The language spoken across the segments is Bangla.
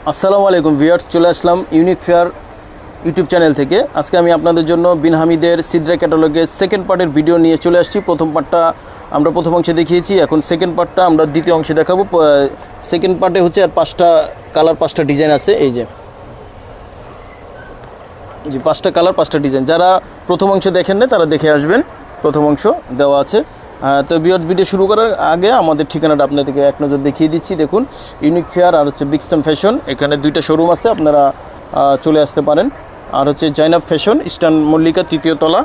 আসসালামু আলাইকুম ভিউয়ার্স, চলে আসলাম ইউনিক ফেয়ার ইউটিউব চ্যানেল থেকে। আজকে আমি আপনাদের জন্য বিন হামিদের সিদ্রা ক্যাটালগের সেকেন্ড পার্টের ভিডিও নিয়ে চলে আসছি। প্রথম পার্টটা আমরা প্রথম অংশে দেখিয়েছি, এখন সেকেন্ড পার্টটা আমরা দ্বিতীয় অংশে দেখাবো। সেকেন্ড পার্টে হচ্ছে আর 5টা কালার 5টা ডিজাইন আছে। এই যে 5টা কালার 5টা ডিজাইন। যারা প্রথম অংশ দেখেন না তারা দেখে আসবেন, প্রথম অংশ দেওয়া আছে। তো ভিউয়ার্স, ভিডিও শুরু করার আগে আমাদের ঠিকানাটা আপনাদেরকে এক নজর দেখিয়ে দিচ্ছি। দেখুন, ইউনিক ফেয়ার আর হচ্ছে বিগ সান ফ্যাশন, এখানে 2টা শোরুম আছে, আপনারা চলে আসতে পারেন। আর হচ্ছে জাইনাব ফ্যাশন, ইস্টার্ন মল্লিকা 3য় তলা।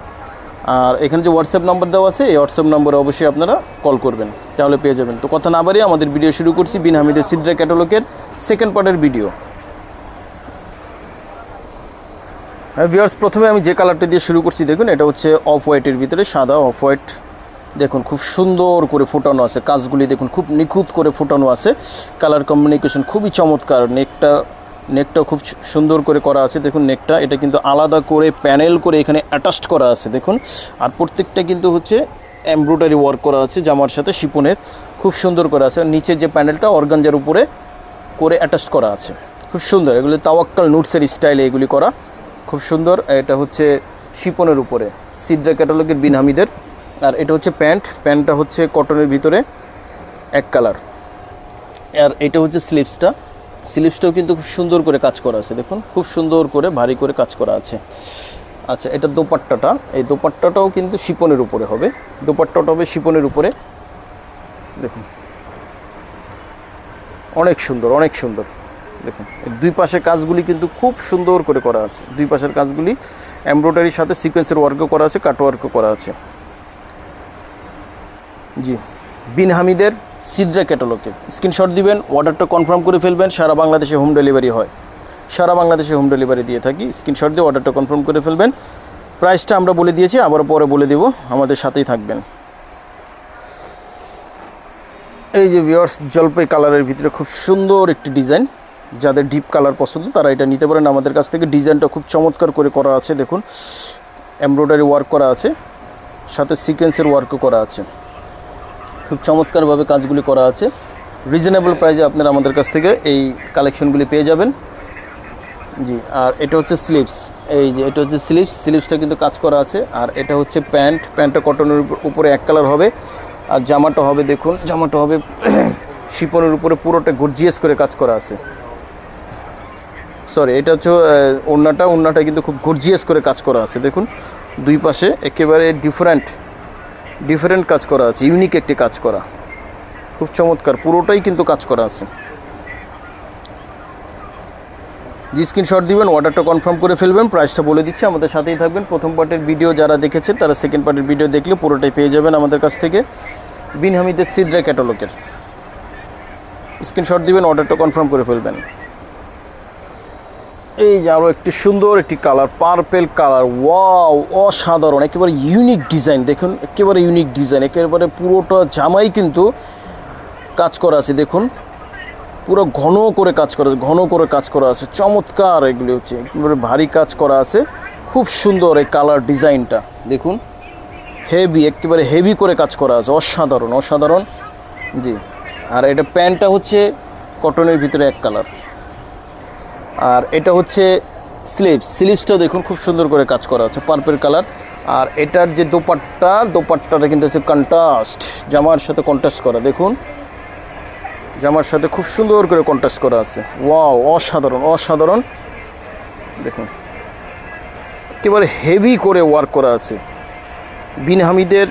আর এখানে যে হোয়াটসঅ্যাপ নাম্বার দেওয়া আছে, এই হোয়াটসঅ্যাপ নম্বরে অবশ্যই আপনারা কল করবেন, তাহলে পেয়ে যাবেন। তো কথা না বাড়িয়ে আমাদের ভিডিও শুরু করছি বিন হামিদের সিদ্রা ক্যাটালগের সেকেন্ড পার্টের ভিডিও। হ্যাঁ ভিউয়ার্স, প্রথমে আমি যে কালারটা দিয়ে শুরু করছি, দেখুন এটা হচ্ছে অফ হোয়াইটের ভিতরে, সাদা অফ হোয়াইট। দেখুন খুব সুন্দর করে ফোটানো আছে, কাজগুলি দেখুন খুব নিখুঁত করে ফোটানো আছে। কালার কম্বিনেশন খুবই চমৎকার। নেকটা খুব সুন্দর করে করা আছে। দেখুন নেকটা, এটা কিন্তু আলাদা করে প্যানেল করে এখানে অ্যাটাচড করা আছে দেখুন। আর প্রত্যেকটা কিন্তু হচ্ছে এমব্রয়ডারি ওয়ার্ক করা আছে, জামার সাথে শিপনের খুব সুন্দর করে আছে। নিচের যে প্যানেলটা অর্গানজার উপরে করে অ্যাটাচড করা আছে, খুব সুন্দর। এগুলি তাওয়াক্কাল নুটসের স্টাইলে এগুলি করা, খুব সুন্দর। এটা হচ্ছে শিপনের উপরে সিদ্রা ক্যাটালগের বিন হামিদের। আর এটা হচ্ছে প্যান্টটা হচ্ছে কটনের ভিতরে এক কালার। আর এটা হচ্ছে স্লিভসটাও কিন্তু খুব সুন্দর করে কাজ করা আছে দেখুন, খুব সুন্দর করে ভারী করে কাজ করা আছে। আচ্ছা, এটা দোপাট্টাটা, এই দোপাট্টাটাও কিন্তু শিপনের উপরে হবে, দোপাট্টাটা হবে শিপনের উপরে। দেখুন অনেক সুন্দর, অনেক সুন্দর। দেখুন দুই পাশের কাজগুলি কিন্তু খুব সুন্দর করে করা আছে। দুই পাশের কাজগুলি এমব্রয়ডারির সাথে সিকোয়েন্সের ওয়ার্কও করা আছে, কাট ওয়ার্কও করা আছে। জি, বিন হামিদের সিদ্রা ক্যাটালগে স্ক্রিনশট দিবেন, অর্ডারটা কনফার্ম করে ফেলবেন। সারা বাংলাদেশে হোম ডেলিভারি হয়, সারা বাংলাদেশে হোম ডেলিভারি দিয়ে থাকি। স্ক্রিনশট দিয়ে অর্ডারটা কনফার্ম করে ফেলবেন। প্রাইসটা আমরা বলে দিয়েছি, আবার পরে বলে দেব, আমাদের সাথেই থাকবেন। এই যে ভিউয়ার্স, জলপাই কালারের ভিতরে খুব সুন্দর একটি ডিজাইন। যাদের ডিপ কালার পছন্দ তারা এটা নিতে পারেন আমাদের কাছ থেকে। ডিজাইনটা খুব চমৎকার করে করা আছে দেখুন, এমব্রয়ডারি ওয়ার্ক করা আছে, সাথে সিকোয়েন্সের ওয়ার্কও করা আছে। খুব চমৎকারভাবে কাজগুলি করা আছে। রিজনেবল প্রাইসে আপনারা আমাদের কাছ থেকে এই কালেকশনগুলি পেয়ে যাবেন। জি, আর এটা হচ্ছে স্লিভস। এই যে এটা হচ্ছে স্লিভসটা কিন্তু কাজ করা আছে। আর এটা হচ্ছে প্যান্টটা কটনের উপরে এক কালার হবে। আর জামাটা হবে, দেখুন জামাটা হবে শিপনের উপরে পুরোটা গর্জিয়াস করে কাজ করা আছে। সরি, এটা হচ্ছে ওড়নাটা কিন্তু খুব গর্জিয়াস করে কাজ করা আছে দেখুন। দুই পাশে একেবারে ডিফারেন্ট কাজ করা আছে, ইউনিক একটি কাজ করা, খুব চমৎকার। পুরোটাই কিন্তু কাজ করা আছে। জি, স্ক্রিনশট দিবেন, অর্ডারটা কনফার্ম করে ফেলবেন। প্রাইসটা বলে দিচ্ছি, আমাদের সাথেই থাকবেন। প্রথম পার্টের ভিডিও যারা দেখেছে তারা সেকেন্ড পার্টের ভিডিও দেখলে পুরোটাই পেয়ে যাবেন আমাদের কাছ থেকে বিন হামিদের সিদ্রা ক্যাটালগের। স্ক্রিনশট দিবেন, অর্ডারটা কনফার্ম করে ফেলবেন। এই যে আরও একটি সুন্দর একটি কালার, পার্পেল কালার। ওয়াও, অসাধারণ, একেবারে ইউনিক ডিজাইন দেখুন, একেবারে ইউনিক ডিজাইন। একেবারে পুরোটা জামাই কিন্তু কাজ করা আছে দেখুন, পুরো ঘন করে কাজ করা আছে, চমৎকার। এগুলি হচ্ছে একেবারে ভারী কাজ করা আছে, খুব সুন্দর এই কালার ডিজাইনটা দেখুন, একেবারে হেভি করে কাজ করা আছে, অসাধারণ। জি, আর এটা প্যান্টটা হচ্ছে কটনের ভিতরে এক কালার। আর এটা হচ্ছে স্লিভসটাও দেখুন খুব সুন্দর করে কাজ করা আছে, পার্পল কালার। আর এটার যে দোপাট্টাটা কিন্তু হচ্ছে কন্ট্রাস্ট, জামার সাথে কন্ট্রাস্ট করা দেখুন, জামার সাথে খুব সুন্দর করে কন্ট্রাস্ট করা আছে। ওয়াও, অসাধারণ দেখুন, একেবারে হেভি করে ওয়ার্ক করা আছে। বিন হামিদের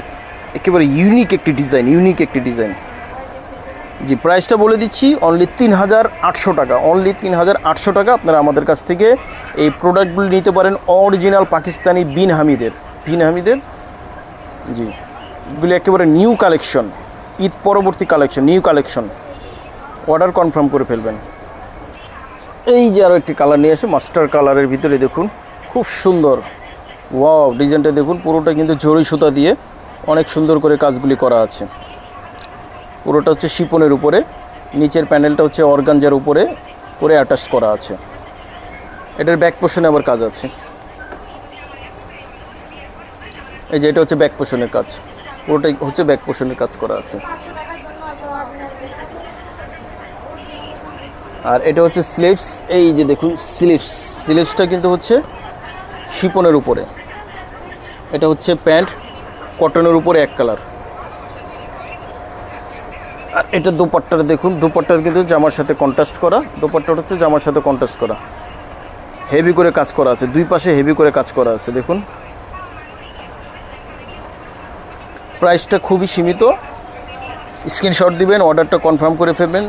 একেবারে ইউনিক একটি ডিজাইন। জি, প্রাইসটা বলে দিচ্ছি, অনলি 3800 টাকা, অনলি 3800 টাকা। আপনারা আমাদের কাছ থেকে এই প্রোডাক্টগুলি নিতে পারেন, অরিজিনাল পাকিস্তানি বিন হামিদের। জি, এগুলি একেবারে নিউ কালেকশন, ঈদ পরবর্তী collection, new collection. Order confirm করে ফেলবেন। এই যে আরও একটি কালার নিয়ে আসে, মাস্টার কালারের ভিতরে দেখুন, খুব সুন্দর। ওয়াও, ডিজাইনটা দেখুন, পুরোটা কিন্তু জরি সুতা দিয়ে অনেক সুন্দর করে কাজগুলি করা আছে। পুরোটা হচ্ছে শিপনের উপরে, নিচের প্যানেলটা হচ্ছে অর্গানজার উপরে করে অ্যাটাচ করা আছে। এটার ব্যাক পোর্শনে আবার কাজ আছে। এই যে এটা হচ্ছে ব্যাক পোর্শনের কাজ, পুরোটাই হচ্ছে ব্যাক পোর্শনের কাজ করা আছে। আর এটা হচ্ছে স্লিভস, এই যে দেখুন স্লিভসটা কিন্তু হচ্ছে শিপনের উপরে। এটা হচ্ছে প্যান্ট, কটনের উপরে এক কালার। আর এটা দোপাট্টার দেখুন, দোপাট্টার কিন্তু জামার সাথে কন্ট্রাস্ট করা, দোপাট্টাটা হচ্ছে জামার সাথে কন্ট্রাস্ট করা, হেভি করে কাজ করা আছে, দুই পাশে হেভি করে কাজ করা আছে দেখুন। প্রাইসটা খুবই সীমিত, স্ক্রিনশট দিবেন, অর্ডারটা কনফার্ম করে ফেলবেন।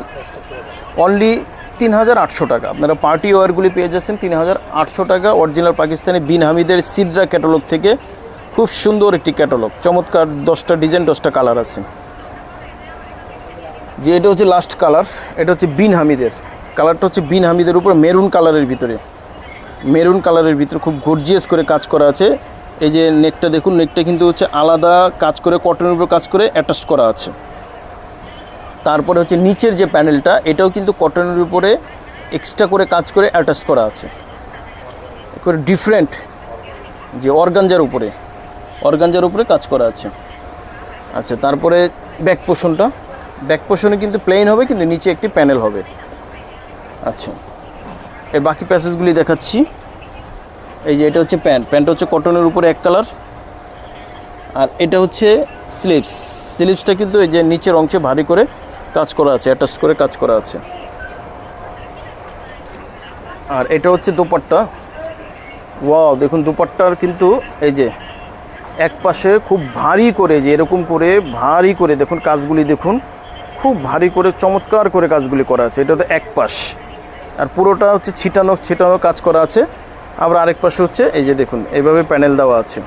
অনলি 3800 টাকা আপনারা পার্টি ওয়্যারগুলি পেয়ে যাচ্ছেন 3800 টাকা। অরিজিনাল পাকিস্তানি বিন হামিদের সিদ্রা ক্যাটালগ থেকে খুব সুন্দর একটি ক্যাটালগ, চমৎকার 10টা ডিজাইন 10টা কালার আছে। যে এটা হচ্ছে লাস্ট কালার, এটা হচ্ছে বিন হামিদের কালারটা, হচ্ছে বিন হামিদের উপর মেরুন কালারের ভিতরে, মেরুন কালারের ভিতরে খুব গর্জিয়াস করে কাজ করা আছে। এই যে নেকটা দেখুন, নেকটা কিন্তু হচ্ছে আলাদা কাজ করে কটনের উপর কাজ করে অ্যাটাচ করা আছে। তারপরে হচ্ছে নিচের যে প্যানেলটা, এটাও কিন্তু কটনের উপরে এক্সট্রা করে কাজ করে অ্যাটাচ করা আছে, করে ডিফারেন্ট, যে অর্গানজার উপরে কাজ করা আছে। আচ্ছা, তারপরে ব্যাক পোর্শনে কিন্তু প্লেন হবে, কিন্তু নিচে একটি প্যানেল হবে। আচ্ছা, এর বাকি প্যাসেজগুলি দেখাচ্ছি। এই যে এটা হচ্ছে প্যান্ট হচ্ছে কটনের উপরে এক কালার। আর এটা হচ্ছে স্লিভসটা কিন্তু এই যে নিচের অংশে ভারী করে কাজ করা আছে, অ্যাটাচ করে কাজ করা আছে। আর এটা হচ্ছে দোপাট্টা। ওয়াও, দেখুন দোপাট্টার কিন্তু এই যে এক পাশে খুব ভারী করে, যে এরকম করে ভারী করে দেখুন কাজগুলি দেখুন, খুব ভারী করে চমৎকার করে কাজগুলি করা আছে। এটা তো এক পাশ, আর পুরোটা হচ্ছে ছিটানো কাজ করা আছে। আবার আরেক পাশে হচ্ছে এই যে দেখুন এইভাবে প্যানেল দেওয়া আছে,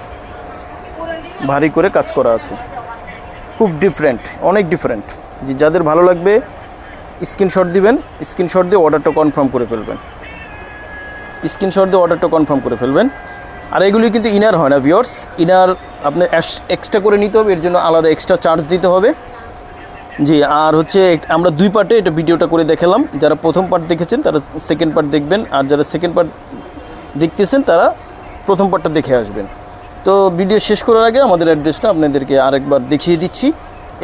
ভারী করে কাজ করা আছে, খুব ডিফারেন্ট, অনেক ডিফারেন্ট। যে যাদের ভালো লাগবে স্ক্রিনশট দিবেন, স্ক্রিনশট দিয়ে অর্ডারটা কনফার্ম করে ফেলবেন। আর এগুলি কিন্তু ইনার হয় না ভিউয়ার্স, ইনার আপনি এক্সট্রা করে নিতে হবে, এর জন্য আলাদা এক্সট্রা চার্জ দিতে হবে। জি, আর হচ্ছে আমরা দুই পার্টে এটা ভিডিওটা করে দেখালাম। যারা প্রথম পার্ট দেখেছেন তারা সেকেন্ড পার্ট দেখবেন, আর যারা সেকেন্ড পার্ট দেখতেছেন তারা প্রথম পার্টটা দেখে আসবেন। তো ভিডিও শেষ করার আগে আমাদের অ্যাড্রেসটা আপনাদেরকে আরেকবার দেখিয়ে দিচ্ছি।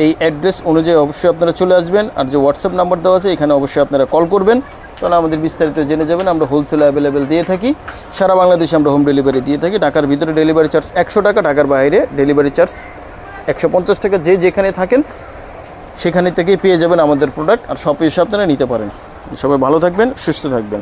এই অ্যাড্রেস অনুযায়ী অবশ্যই আপনারা চলে আসবেন, আর যে হোয়াটসঅ্যাপ নাম্বার দেওয়া আছে এখানে অবশ্যই আপনারা কল করবেন, তাহলে আমাদের বিস্তারিত জেনে যাবেন। আমরা হোলসেল অ্যাভেলেবেল দিয়ে থাকি, সারা বাংলাদেশে আমরা হোম ডেলিভারি দিয়ে থাকি। ঢাকার ভিতরে ডেলিভারি চার্জ 100 টাকা, ঢাকার বাইরে ডেলিভারি চার্জ 150 টাকা। যে যেখানে থাকেন সেখানে থেকেই পেয়ে যাবেন আমাদের প্রোডাক্ট, আর শপে এসে আপনারা নিতে পারেন। সবাই ভালো থাকবেন, সুস্থ থাকবেন।